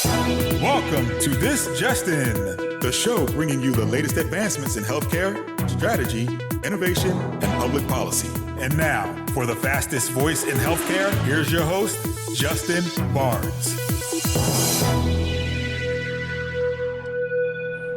Welcome to This Just In, the show bringing you the latest advancements in healthcare, strategy, innovation, and public policy. And now, for the fastest voice in healthcare, here's your host, Justin Barnes.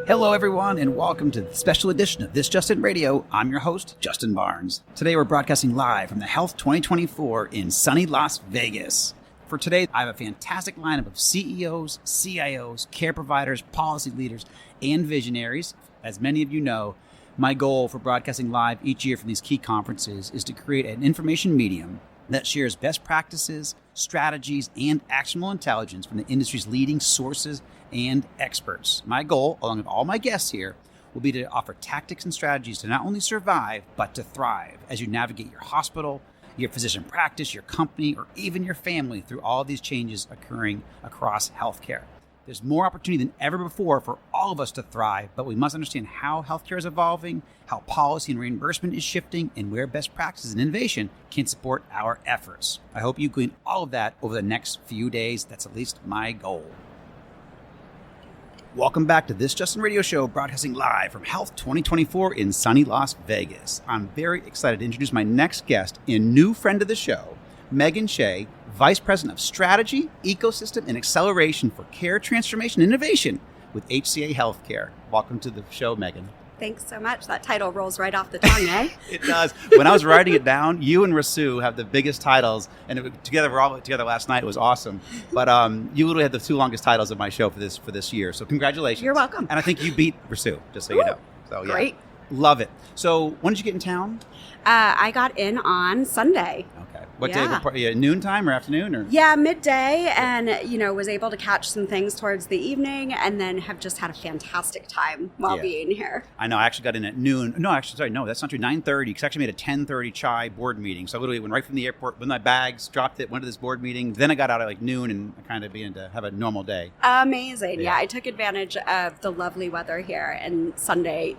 Hello, everyone, and welcome to the special edition of This Just In Radio. I'm your host, Justin Barnes. Today, we're broadcasting live from the Health 2024 in sunny Las Vegas. For today, I have a fantastic lineup of CEOs, CIOs, care providers, policy leaders, and visionaries. As many of you know, my goal for broadcasting live each year from these key conferences is to create an information medium that shares best practices, strategies, and actionable intelligence from the industry's leading sources and experts. My goal, along with all my guests here, will be to offer tactics and strategies to not only survive, but to thrive as you navigate your hospital, your physician practice, your company, or even your family through all of these changes occurring across healthcare. There's more opportunity than ever before for all of us to thrive, but we must understand how healthcare is evolving, how policy and reimbursement is shifting, and where best practices and innovation can support our efforts. I hope you glean all of that over the next few days. That's at least my goal. Welcome back to This Justin Radio Show, broadcasting live from Health 2024 in sunny Las Vegas. I'm very excited to introduce my next guest and new friend of the show, Shea, Vice President of Strategy, Ecosystem, and Acceleration for Care Transformation Innovation with HCA Healthcare. Welcome to the show, Megan. Thanks so much. That title rolls right off the tongue, eh? It does. When I was writing it down, you and Rasu have the biggest titles, and we're all together last night. It was awesome. But you literally had the two longest titles of my show for this year. So congratulations. You're welcome. And I think you beat Rasu, just so you know. So yeah, great. Love it. So when did you get in town? I got in on Sunday. Okay. What day of the party? Noontime or afternoon? Or? Yeah, midday, and was able to catch some things towards the evening, and then have just had a fantastic time while being here. I know. I actually got in at noon. No, that's not true. 9:30. Because I actually made a 10:30 chai board meeting. So I literally went right from the airport with my bags, dropped it, went to this board meeting. Then I got out at like noon, and I kind of began to have a normal day. Amazing. Yeah, I took advantage of the lovely weather here, and Sunday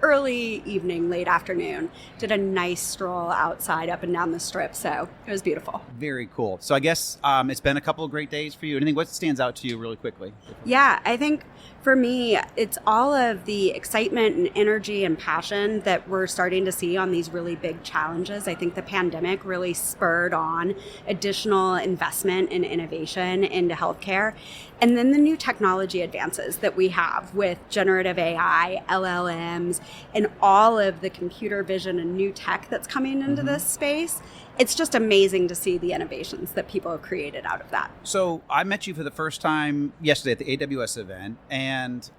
early evening, late afternoon, did a nice stroll outside up and down the strip. So it was beautiful. Very cool. So I guess it's been a couple of great days for you. Anything, what stands out to you really quickly? Yeah, I think for me, it's all of the excitement and energy and passion that we're starting to see on these really big challenges. I think the pandemic really spurred on additional investment and innovation into healthcare. And then the new technology advances that we have with generative AI, LLMs, and all of the computer vision and new tech that's coming into this space. It's just amazing to see the innovations that people have created out of that. So I met you for the first time yesterday at the AWS event, and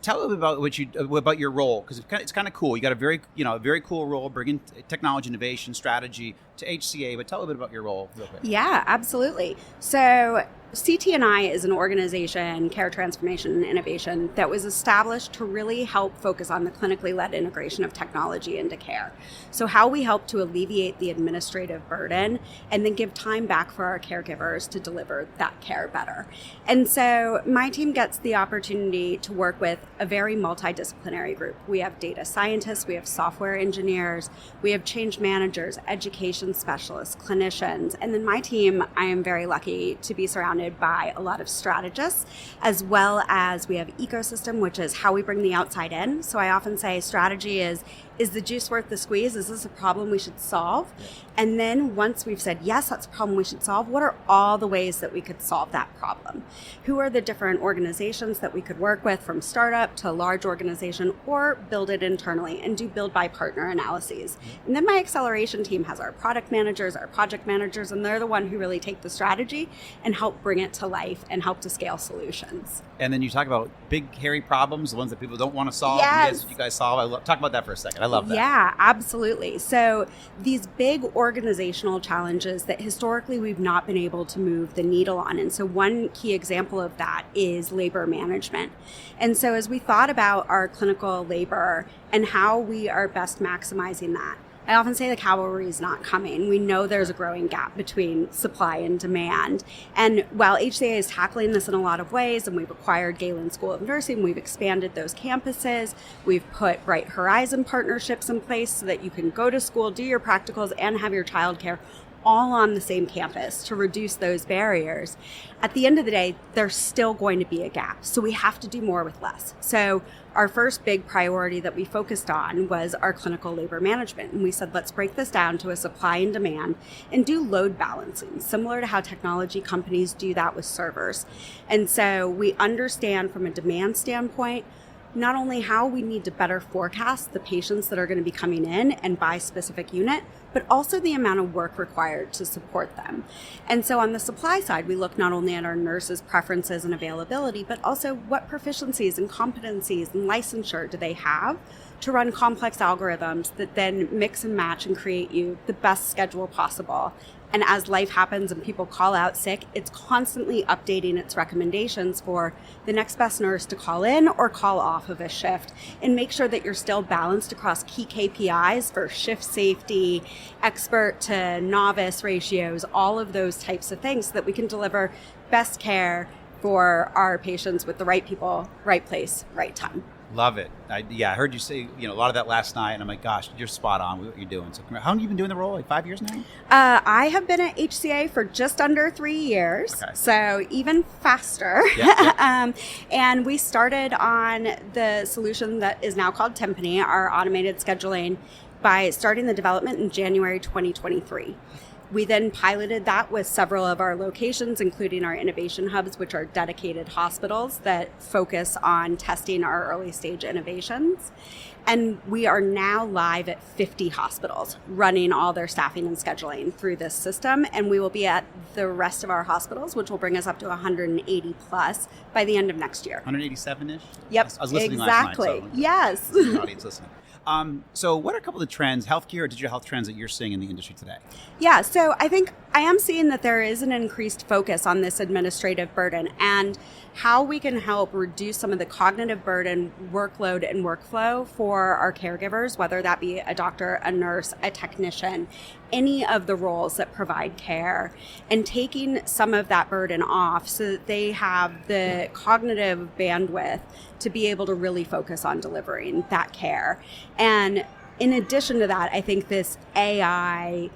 tell a little bit about your role, because it's kind of cool. You got a very cool role bringing technology, innovation, strategy to HCA. But tell a bit about your role real quick. Yeah, absolutely. So CT&I is an organization, Care Transformation and Innovation, that was established to really help focus on the clinically led integration of technology into care. So how we help to alleviate the administrative burden and then give time back for our caregivers to deliver that care better. And so my team gets the opportunity to work with a very multidisciplinary group. We have data scientists, we have software engineers, we have change managers, education specialists, clinicians, and then my team, I am very lucky to be surrounded by a lot of strategists, as well as we have ecosystem, which is how we bring the outside in. So I often say strategy is the juice worth the squeeze? Is this a problem we should solve? Yeah. And then once we've said, yes, that's a problem we should solve, what are all the ways that we could solve that problem? Who are the different organizations that we could work with, from startup to large organization, or build it internally and do build by partner analyses? And then my acceleration team has our product managers, our project managers, and they're the one who really take the strategy and help bring it to life and help to scale solutions. And then you talk about big, hairy problems, the ones that people don't want to solve. Yes. You guys solve. Talk about that for a second. I love that. Yeah, absolutely. So these big organizational challenges that historically we've not been able to move the needle on. And so one key example of that is labor management. And so as we thought about our clinical labor and how we are best maximizing that, I often say the cavalry is not coming. We know there's a growing gap between supply and demand. And while HCA is tackling this in a lot of ways, and we've acquired Galen School of Nursing, we've expanded those campuses, we've put Bright Horizon partnerships in place so that you can go to school, do your practicals, and have your childcare all on the same campus to reduce those barriers, at the end of the day, there's still going to be a gap. So we have to do more with less. So our first big priority that we focused on was our clinical labor management. And we said, let's break this down to a supply and demand and do load balancing, similar to how technology companies do that with servers. And so we understand from a demand standpoint, not only how we need to better forecast the patients that are going to be coming in and by specific unit, but also the amount of work required to support them. And so on the supply side, we look not only at our nurses' preferences and availability, but also what proficiencies and competencies and licensure do they have to run complex algorithms that then mix and match and create you the best schedule possible. And as life happens and people call out sick, it's constantly updating its recommendations for the next best nurse to call in or call off of a shift, and make sure that you're still balanced across key KPIs for shift safety, expert to novice ratios, all of those types of things, so that we can deliver best care for our patients with the right people, right place, right time. Love it. I heard you say, a lot of that last night, and I'm like, gosh, you're spot on with what you're doing. So how long have you been doing the role? Like 5 years now? I have been at HCA for just under 3 years, okay. So even faster. Yeah. And we started on the solution that is now called Timpani, our automated scheduling, by starting the development in January 2023. We then piloted that with several of our locations, including our innovation hubs, which are dedicated hospitals that focus on testing our early stage innovations. And we are now live at 50 hospitals running all their staffing and scheduling through this system. And we will be at the rest of our hospitals, which will bring us up to 180 plus by the end of next year. 187-ish? Yep, I was listening exactly. last night. So yes. The audience listening. So what are a couple of the trends, healthcare or digital health trends, that you're seeing in the industry today? Yeah, so I think I am seeing that there is an increased focus on this administrative burden and how we can help reduce some of the cognitive burden, workload, and workflow for our caregivers, whether that be a doctor, a nurse, a technician, any of the roles that provide care, and taking some of that burden off so that they have the cognitive bandwidth to be able to really focus on delivering that care. And in addition to that, I think this AI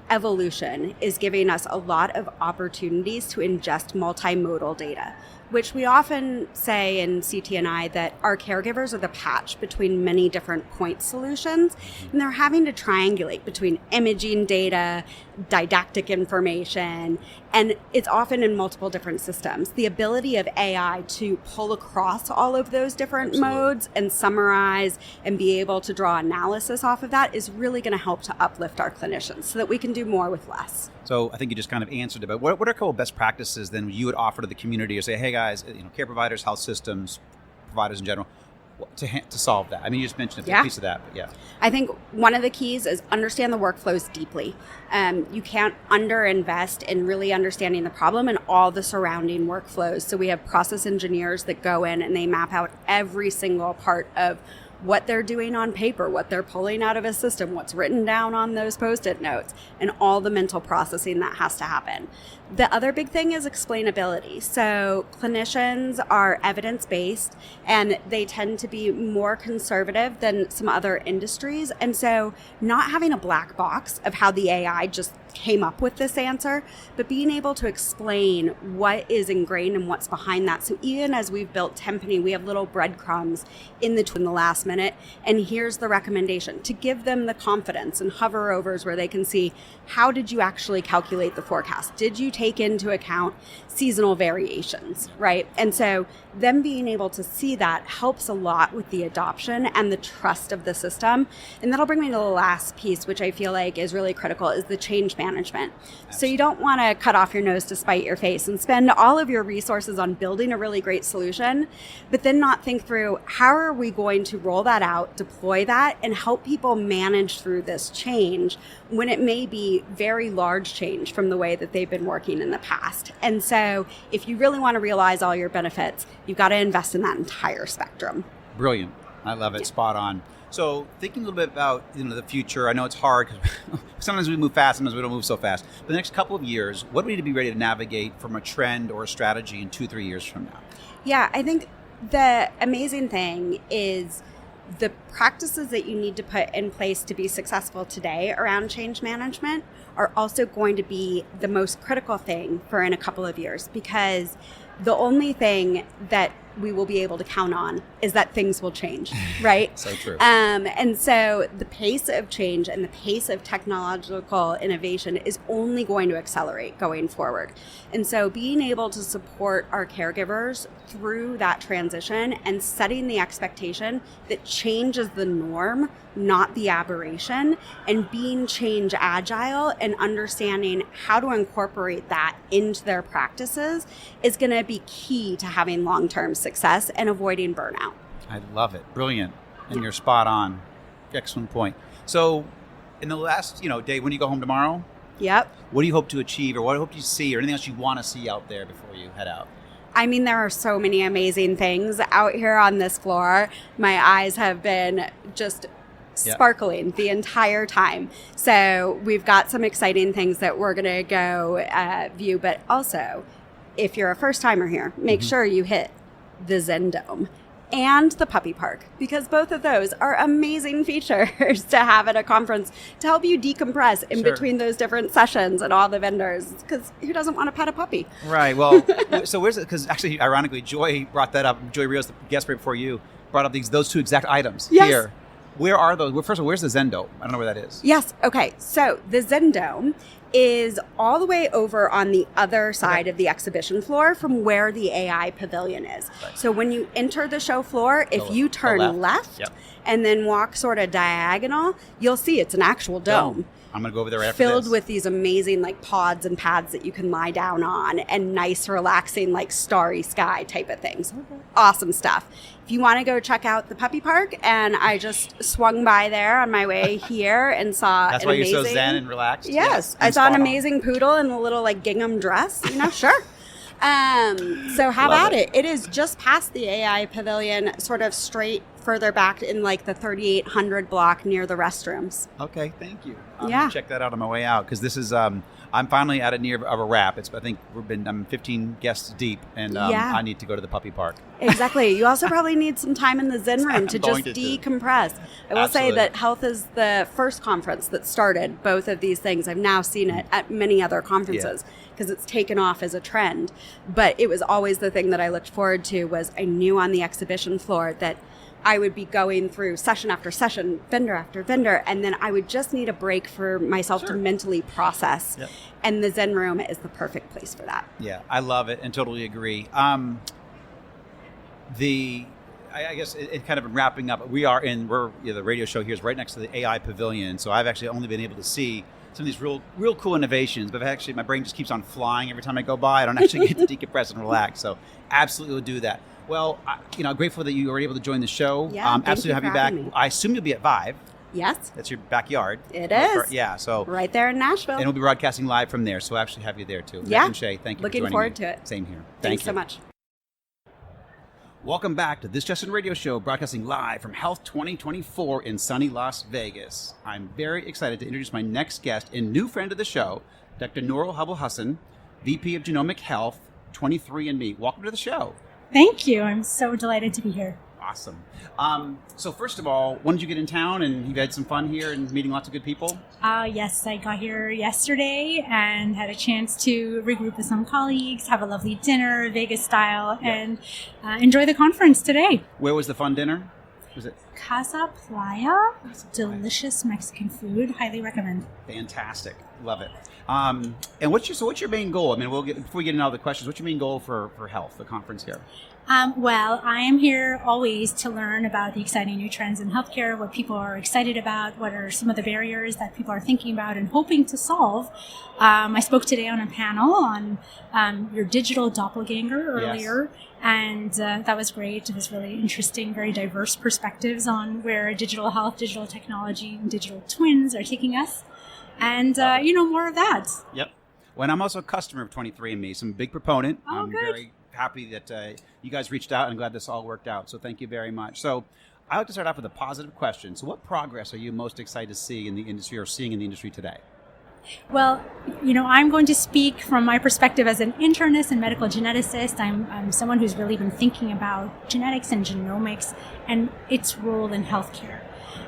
evolution is giving us a lot of opportunities to ingest multimodal data, which we often say in CT&I that our caregivers are the patch between many different point solutions, and they're having to triangulate between imaging data, didactic information, and it's often in multiple different systems. The ability of AI to pull across all of those different modes and summarize and be able to draw analysis off of that is really going to help to uplift our clinicians so that we can do more with less. So I think you just kind of answered it, but what are a couple of best practices then you would offer to the community, or say, hey guys, care providers, health systems, providers in general, to solve that? I mean, you just mentioned a piece of that, but yeah. I think one of the keys is understand the workflows deeply. You can't underinvest in really understanding the problem and all the surrounding workflows. So we have process engineers that go in and they map out every single part of what they're doing on paper, what they're pulling out of a system, what's written down on those Post-it notes, and all the mental processing that has to happen. The other big thing is explainability. So clinicians are evidence-based and they tend to be more conservative than some other industries. And so not having a black box of how the AI just came up with this answer, but being able to explain what is ingrained and what's behind that. So even as we've built Timpani, we have little breadcrumbs in the last minute, and here's the recommendation to give them the confidence and hover overs where they can see, how did you actually calculate the forecast? Did you take into account seasonal variations, right? And so them being able to see that helps a lot with the adoption and the trust of the system. And that'll bring me to the last piece, which I feel like is really critical, is the change management. Absolutely. So you don't want to cut off your nose to spite your face and spend all of your resources on building a really great solution, but then not think through, how are we going to roll that out, deploy that, and help people manage through this change when it may be very large change from the way that they've been working in the past. And so if you really want to realize all your benefits, you've got to invest in that entire spectrum. Brilliant. I love it. Yeah. Spot on. So thinking a little bit about the future, I know it's hard because sometimes we move fast, sometimes we don't move so fast. But the next couple of years, what do we need to be ready to navigate from a trend or a strategy in 2-3 years from now? Yeah, I think the amazing thing is the practices that you need to put in place to be successful today around change management are also going to be the most critical thing for in a couple of years, because the only thing that we will be able to count on is that things will change, right? So true. And so the pace of change and the pace of technological innovation is only going to accelerate going forward. And so being able to support our caregivers through that transition and setting the expectation that change is the norm, not the aberration, and being change agile and understanding how to incorporate that into their practices is going to be key to having long-term success and avoiding burnout. I love it. Brilliant. And you're spot on. Excellent point. So in the last, day, when you go home tomorrow, Yep. what do you hope to achieve, or what do you hope to see, or anything else you want to see out there before you head out? I mean, there are so many amazing things out here on this floor. My eyes have been just sparkling the entire time. So we've got some exciting things that we're going to go view. But also, if you're a first timer here, make sure you hit the Zen Dome and the Puppy Park, because both of those are amazing features to have at a conference to help you decompress in between those different sessions and all the vendors, because who doesn't want to pet a puppy? Right. Well, so where's it? Because actually, ironically, Joy brought that up. Joy Rios, the guest right before you, brought up those two exact items here. Where are those? Well, first of all, where's the Zen Dome? I don't know where that is. Yes. Okay. So the Zen Dome is all the way over on the other side of the exhibition floor from where the AI pavilion is. Right. So when you enter the show floor, if you turn left and then walk sort of diagonal, you'll see it's an actual dome. I'm going to go over there after filled this. with these amazing pods and pads that you can lie down on, and nice, relaxing, starry sky type of things. Awesome stuff. If you want to go check out the Puppy Park, and I just swung by there on my way here and saw That's an why amazing... you're so zen and relaxed? Yes. I saw an amazing poodle in a little gingham dress. Sure. So have at it. It is just past the AI pavilion, sort of straight further back in the 3800 block near the restrooms. Okay, thank you. I'm Yeah. gonna check that out on my way out, because this is I'm finally at near of a wrap. I think I'm 15 guests deep, and I need to go to the Puppy Park. Exactly. You also probably need some time in the Zen room to just decompress. I will say that Health is the first conference that started both of these things. I've now seen it at many other conferences because it's taken off as a trend. But it was always the thing that I looked forward to. Was I knew on the exhibition floor that I would be going through session after session, vendor after vendor, and then I would just need a break for myself to mentally process. Yep. And the Zen room is the perfect place for that. Yeah, I love it and totally agree. I guess it kind of wrapping up. The radio show here is right next to the AI pavilion, so I've actually only been able to see some of these real cool innovations, but actually my brain just keeps on flying every time I go by. I don't actually get to decompress and relax, so absolutely will do that. Well, grateful that you were able to join the show. Yeah, absolutely have you back. Me. I assume you'll be at Vive. Yes. That's your backyard. It is. Yeah, so. Right there in Nashville. And we'll be broadcasting live from there, so I'll actually have you there too. Yeah. Nick and Shea, thank you Looking for joining forward me. to it. Same here. Thanks so much. Welcome back to This Justin Radio Show, broadcasting live from Health 2024 in sunny Las Vegas. I'm very excited to introduce my next guest and new friend of the show, Dr. Noura Abul-Husn, VP of Genomic Health, 23andMe. Welcome to the show. Thank you. I'm so delighted to be here. Awesome. So first of all, when did you get in town, and you've had some fun here and meeting lots of good people? Yes, I got here yesterday and had a chance to regroup with some colleagues, have a lovely dinner, Vegas style, and enjoy the conference today. Where was the fun dinner? Was it Casa Playa? Delicious Mexican food. Highly recommend. Fantastic. Love it. And what's your main goal? I mean, before we get into all the questions, what's your main goal for Health, the conference here? Well, I am here always to learn about the exciting new trends in healthcare, what people are excited about, what are some of the barriers that people are thinking about and hoping to solve. I spoke today on a panel on your digital doppelganger earlier, and that was great. It was really interesting, very diverse perspectives on where digital health, digital technology, and digital twins are taking us. And, more of that. Yep. Well, and I'm also a customer of 23andMe, so I'm a big proponent. Oh, I'm good. very happy that you guys reached out, and glad this all worked out. So thank you very much. So I like to start off with a positive question. So what progress are you most excited to see in the industry, or seeing in the industry today? Well, I'm going to speak from my perspective as an internist and medical geneticist. I'm someone who's really been thinking about genetics and genomics and its role in healthcare.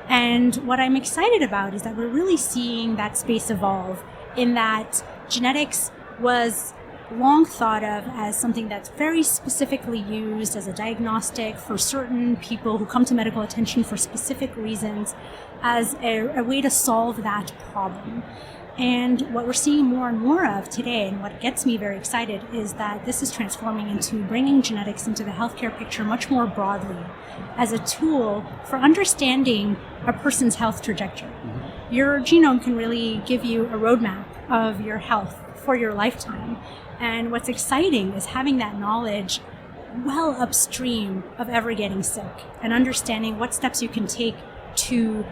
And what I'm excited about is that we're really seeing that space evolve, in that genetics was long thought of as something that's very specifically used as a diagnostic for certain people who come to medical attention for specific reasons, as a way to solve that problem. And what we're seeing more and more of today, and what gets me very excited, is that this is transforming into bringing genetics into the healthcare picture much more broadly as a tool for understanding a person's health trajectory. Mm-hmm. Your genome can really give you a roadmap of your health for your lifetime. And what's exciting is having that knowledge well upstream of ever getting sick and understanding what steps you can take to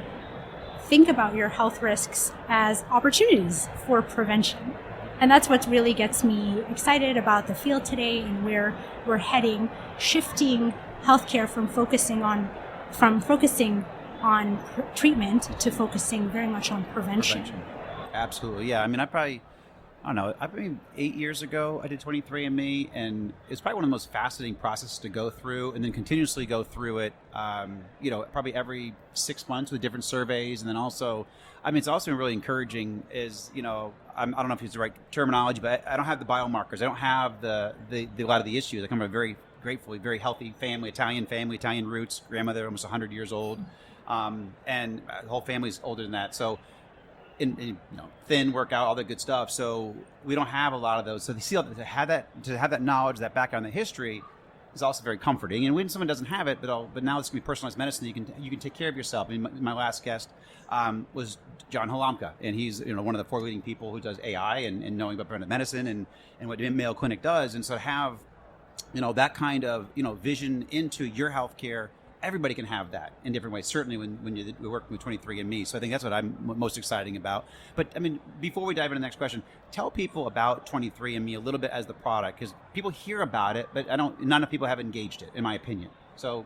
think about your health risks as opportunities for prevention. And that's what really gets me excited about the field today and where we're heading, shifting healthcare from focusing on treatment to focusing very much on prevention. Absolutely, yeah. I don't know. 8 years ago, I did 23andMe, and it's probably one of the most fascinating processes to go through, and then continuously go through it. Probably every 6 months with different surveys, and then also, it's also been really encouraging. I don't know if it's the right terminology, but I don't have the biomarkers. I don't have the lot of the issues. I come from a very gratefully very healthy family, Italian roots. Grandmother almost 100 years old, and the whole family's older than that. So. Thin, workout, all that good stuff. So we don't have a lot of those. So to have that knowledge, that background, that history, is also very comforting. And when someone doesn't have it, but now it's going to be personalized medicine. You can take care of yourself. My last guest was John Halamka, and he's one of the 4 leading people who does AI and knowing about preventive medicine and what Mayo Clinic does. And so to have that kind of vision into your healthcare. Everybody can have that in different ways, certainly when you're working with 23andMe. So I think that's what I'm most exciting about. But before we dive into the next question, tell people about 23andMe a little bit as the product, because people hear about it, but none enough people have engaged it, in my opinion. So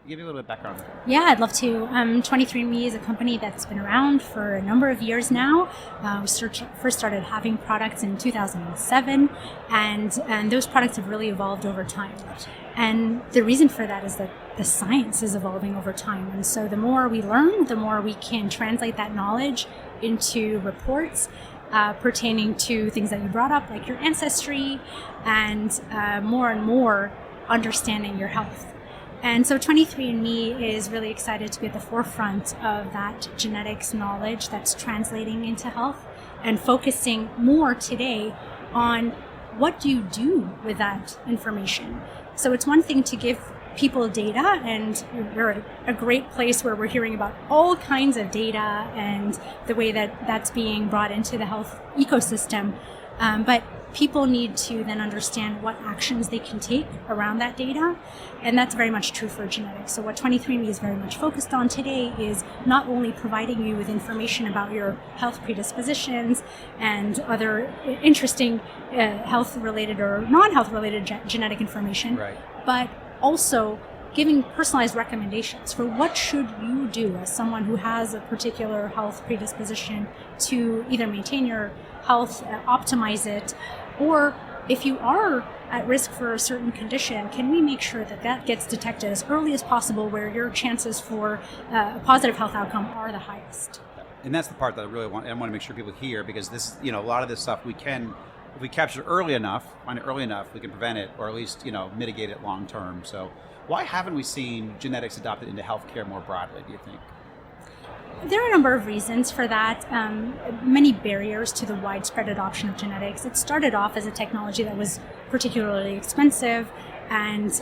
give you a little bit of background. Yeah, I'd love to. 23andMe is a company that's been around for a number of years now. We first started having products in 2007, and those products have really evolved over time. And the reason for that is that the science is evolving over time. And so the more we learn, the more we can translate that knowledge into reports pertaining to things that you brought up, like your ancestry, and more understanding your health. And so 23andMe is really excited to be at the forefront of that genetics knowledge that's translating into health, and focusing more today on what do you do with that information. So it's one thing to give people data, and we're at a great place where we're hearing about all kinds of data and the way that that's being brought into the health ecosystem. But people need to then understand what actions they can take around that data, and that's very much true for genetics. So what 23andMe is very much focused on today is not only providing you with information about your health predispositions and other interesting health-related or non-health-related genetic information, right, but also giving personalized recommendations for what should you do as someone who has a particular health predisposition to either maintain your health, optimize it, or if you are at risk for a certain condition, can we make sure that that gets detected as early as possible, where your chances for a positive health outcome are the highest. And that's the part that I really want to make sure people hear, because this, a lot of this stuff we can, if we capture it early enough, find it early enough, we can prevent it, or at least, mitigate it long term. So why haven't we seen genetics adopted into healthcare more broadly, do you think? There are a number of reasons for that. Many barriers to the widespread adoption of genetics. It started off as a technology that was particularly expensive and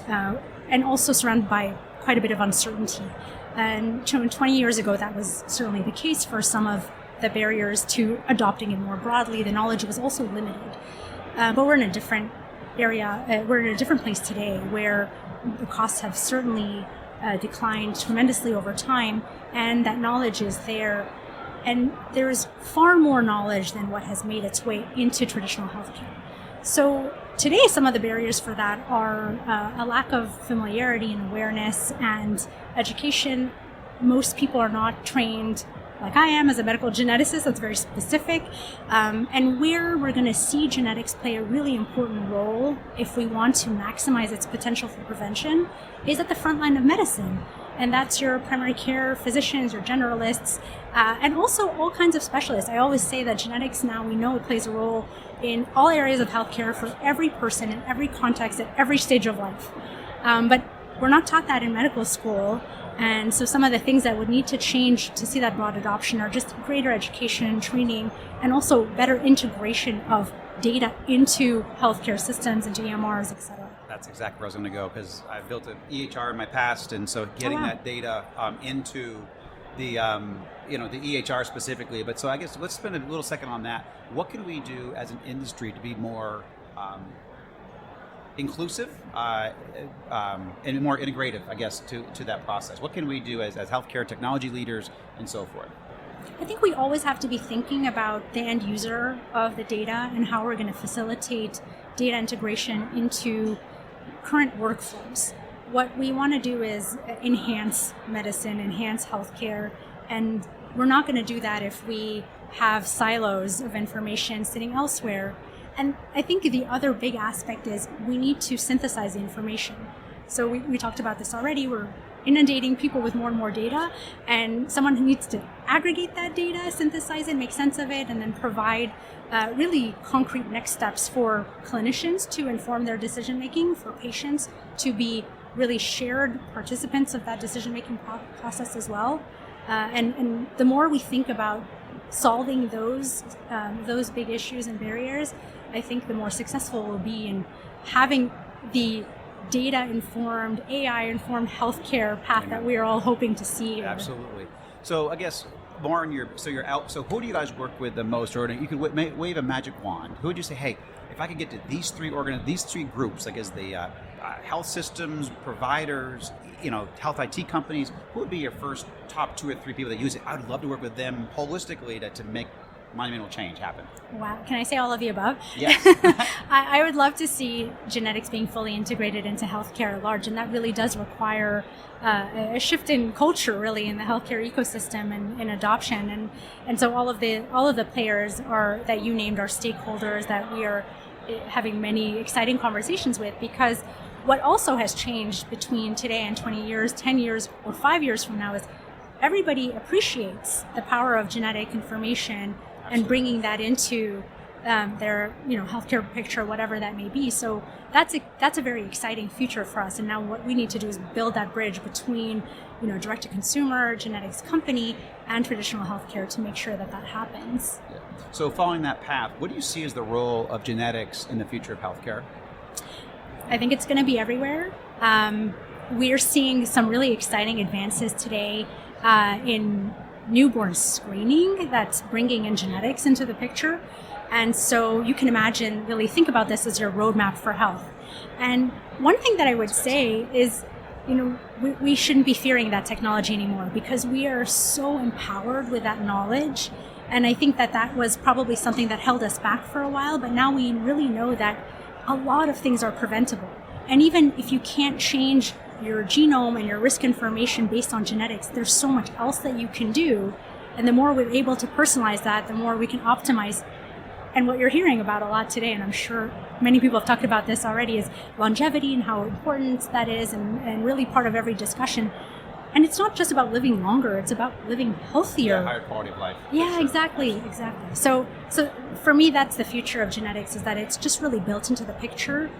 also surrounded by quite a bit of uncertainty. And 20 years ago, that was certainly the case for some of the barriers to adopting it more broadly. The knowledge was also limited. But we're in a different area. We're in a different place today, where the costs have certainly declined tremendously over time, and that knowledge is there. And there is far more knowledge than what has made its way into traditional healthcare. So today, some of the barriers for that are a lack of familiarity and awareness and education. Most people are not trained like I am as a medical geneticist, that's very specific. And where we're going to see genetics play a really important role if we want to maximize its potential for prevention is at the front line of medicine. And that's your primary care physicians, your generalists, and also all kinds of specialists. I always say that genetics now, we know it plays a role in all areas of healthcare for every person in every context at every stage of life. But we're not taught that in medical school. And so some of the things that would need to change to see that broad adoption are just greater education and training, and also better integration of data into healthcare systems, into EMRs, et cetera. That's exactly where I was going to go, because I built an EHR in my past, and so getting that data into the the EHR specifically. But so I guess let's spend a little second on that. What can we do as an industry to be more inclusive and more integrative, I guess, to that process? What can we do as healthcare technology leaders and so forth? I think we always have to be thinking about the end user of the data and how we're going to facilitate data integration into current workflows. What we want to do is enhance medicine, enhance healthcare, and we're not going to do that if we have silos of information sitting elsewhere. And I think the other big aspect is we need to synthesize the information. So we talked about this already. We're inundating people with more and more data, and someone who needs to aggregate that data, synthesize it, make sense of it, and then provide really concrete next steps for clinicians to inform their decision making, for patients to be really shared participants of that decision making process as well. And the more we think about solving those big issues and barriers, I think the more successful we'll be in having the data-informed, AI-informed healthcare path that we are all hoping to see. Absolutely. So I guess, Lauren, you're out. So who do you guys work with the most? Or you could wave a magic wand. Who would you say, hey, if I could get to these three groups, like as the health systems, providers, health IT companies, who would be your first top 2 or 3 people that use it? I would love to work with them holistically to make monumental change happen. Wow. Can I say all of the above? Yes. I would love to see genetics being fully integrated into healthcare at large, and that really does require a shift in culture, really, in the healthcare ecosystem and adoption. And so all of the players that you named are stakeholders that we are having many exciting conversations with, because what also has changed between today and 20 years, 10 years, or 5 years from now is everybody appreciates the power of genetic information and bringing that into their healthcare picture, whatever that may be. So that's a very exciting future for us. And now what we need to do is build that bridge between direct to consumer, genetics company, and traditional healthcare to make sure that happens. Yeah. So following that path, what do you see as the role of genetics in the future of healthcare? I think it's going to be everywhere. We're seeing some really exciting advances today in newborn screening that's bringing in genetics into the picture. And so you can imagine, really think about this as your roadmap for health. And one thing that I would say is, we shouldn't be fearing that technology anymore, because we are so empowered with that knowledge. And I think that was probably something that held us back for a while, but now we really know that a lot of things are preventable. And even if you can't change your genome and your risk information based on genetics, there's so much else that you can do. And the more we're able to personalize that, the more we can optimize. And what you're hearing about a lot today, and I'm sure many people have talked about this already, is longevity and how important that is, and really part of every discussion. And it's not just about living longer, it's about living healthier. Yeah, higher quality of life. Yeah, sure. exactly. So for me, that's the future of genetics, is that it's just really built into the picture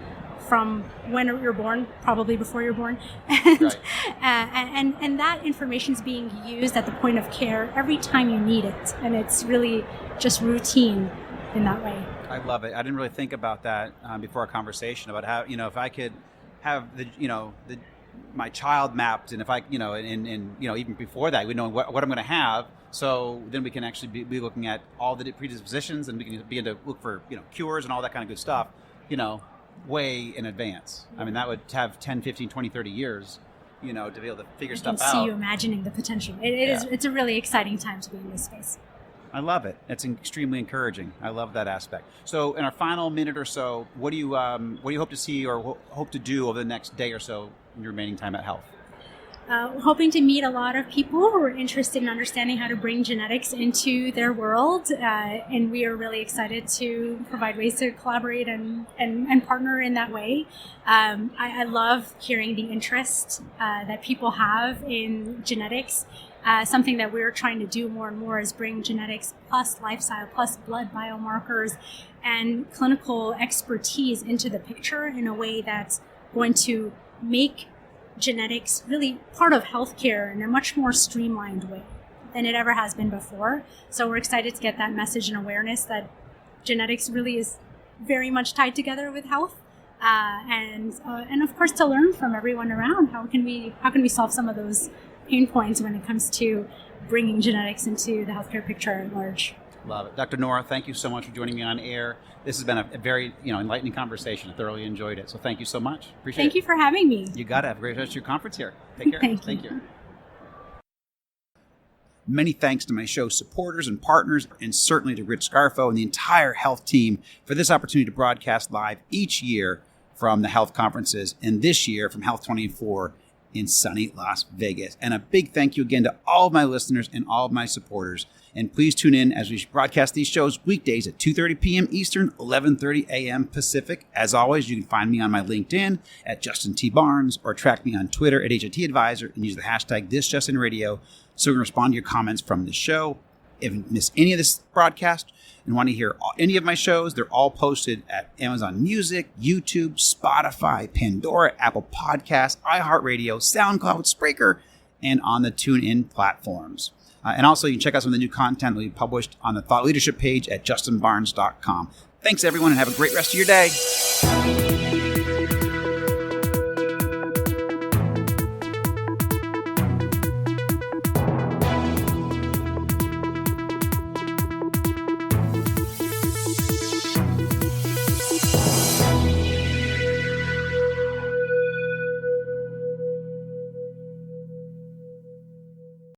from when you're born, probably before you're born. And, right. and that information is being used at the point of care every time you need it. And it's really just routine in that way. I love it. I didn't really think about that before our conversation about how, if I could have my child mapped, and if I, even before that, we know what I'm going to have. So then we can actually be looking at all the predispositions, and we can begin to look for, cures and all that kind of good stuff, way in advance. I mean, that would have 10, 15, 20, 30 years, to be able to figure stuff out. I can see you imagining the potential. It's a really exciting time to be in this space. I love it. It's extremely encouraging. I love that aspect. So in our final minute or so, what do you hope to see or hope to do over the next day or so in your remaining time at Health? hoping to meet a lot of people who are interested in understanding how to bring genetics into their world. And we are really excited to provide ways to collaborate and partner in that way. I love hearing the interest that people have in genetics. Something that we're trying to do more and more is bring genetics plus lifestyle plus blood biomarkers and clinical expertise into the picture in a way that's going to make genetics really part of healthcare in a much more streamlined way than it ever has been before. So we're excited to get that message and awareness that genetics really is very much tied together with health, and of course to learn from everyone around how can we solve some of those pain points when it comes to bringing genetics into the healthcare picture at large. Love it. Dr. Noura, thank you so much for joining me on air. This has been a very enlightening conversation. I thoroughly enjoyed it. So thank you so much. Appreciate it. Thank you for having me. You got it. Have a great rest of your conference here. Take care. Thank you. Many thanks to my show supporters and partners, and certainly to Rich Scarfo and the entire health team for this opportunity to broadcast live each year from the health conferences, and this year from Health 24 in sunny Las Vegas. And a big thank you again to all of my listeners and all of my supporters. And please tune in as we broadcast these shows weekdays at 2:30 p.m. Eastern, 11:30 a.m. Pacific. As always, you can find me on my LinkedIn at Justin T. Barnes or track me on Twitter at HLTH Advisor and use the hashtag ThisJustinRadio so we can respond to your comments from the show. If you miss any of this broadcast and want to hear any of my shows, they're all posted at Amazon Music, YouTube, Spotify, Pandora, Apple Podcasts, iHeartRadio, SoundCloud, Spreaker, and on the TuneIn platforms. And also, you can check out some of the new content that we published on the Thought Leadership page at justinbarnes.com. Thanks, everyone, and have a great rest of your day.